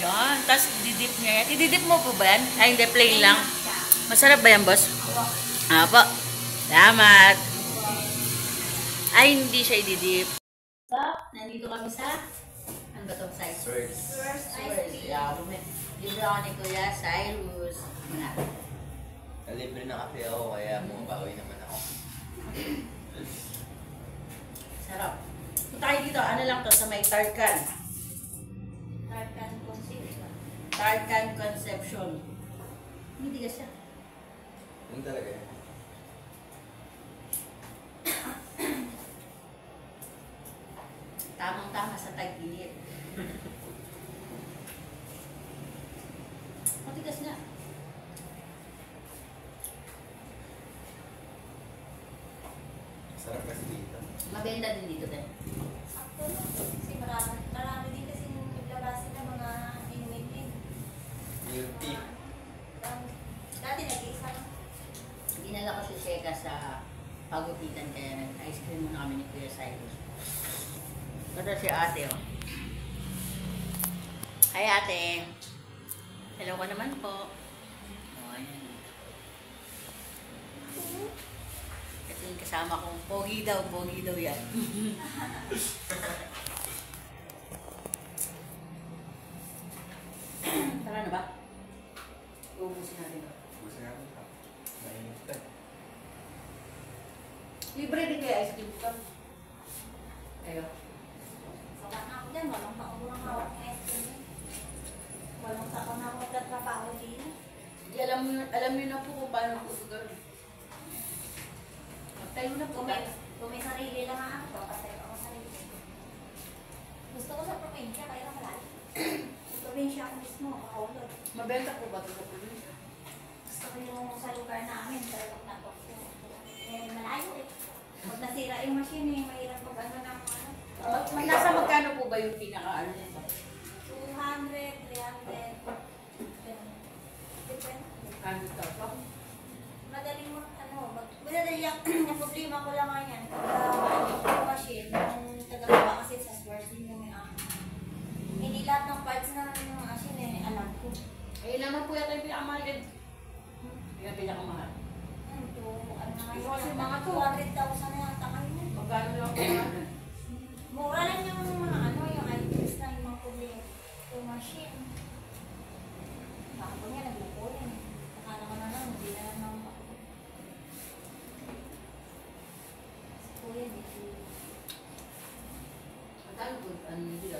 yan. Tapos didip niya yan. Ididip mo po ba yan? Ay, hindi. Plain lang. Masarap ba yan, boss? Apo. Salamat. Ay, hindi siya ididip. So, nandito kami sa ano ba ito? Cyrus. Yeah, libre ako ni Kuya Cyrus. Muna. Libre na kape ako, kaya bumabawi naman ako. Sarap. Kung tayo dito, ano lang to sa may Tarkan. Tarkan Conception. Hindi ka siya. Ano talaga yan? Tamang-tama sa tag-init. Matigas nga. Sarap kasi dito. Mabenta din dito din. Sakto lang. Kasi marami din kasi naglabasin na mga inumin. Milk tea. Dati nag-iisa lang. Dinala ko si Sheka sa pagupitan kaya nag-ice cream muna kami ni Kuya Cyrus. Ito si ate, oh. Hi, ate. Hello ko naman po. Oh, ayan. Ito yung kasama kong pogi daw yan. Tara na ba? Uubusin natin. Gusto namin pa. Mainit ka. Libre din kaya ice cream ka. Ayo. Wala na ako dyan. Walang taon ko lang hawak ng ice cream. Walang taon na ako nagtatrabaho din. Di alam niyo na po kung paano po ito gawin. Magtayo na po. Kung may sarili lang ako, kasi ako sarili. Gusto ko sa probinsya, kaya lang malalim. Sa probinsya ako mismo, makaulog. Mabenta po ba ito sa probinsya? Gusto ko yung sa lugar namin, talagang natok ko. Eh, malayo eh. Pag nasira yung machine eh, mahirap mag ano ng ano. Nasa magkano po ba yung pinaka-ano nito? 200, 300. Depende. Ano ito? Madaling mo, madali ang problema ko lang nga yan. Yung machine, yung tagagawa kasi sa stores, yun yung may hindi lahat ng parts ng machine eh, alam ko. Eh, ilan na po yata yung pinakamahal din? Yung pinakamahal. Ano na ngayon? Kasi mga 200,000 na yata ngayon. Magkano lang po ano? Mura lang yung mga yung items na yung mga problema. Yung machine. Baka po niya, nagbukunin. Nakala ko na lang, hindi na lang ako. Kuya, dito. Magkano po? Ano nila?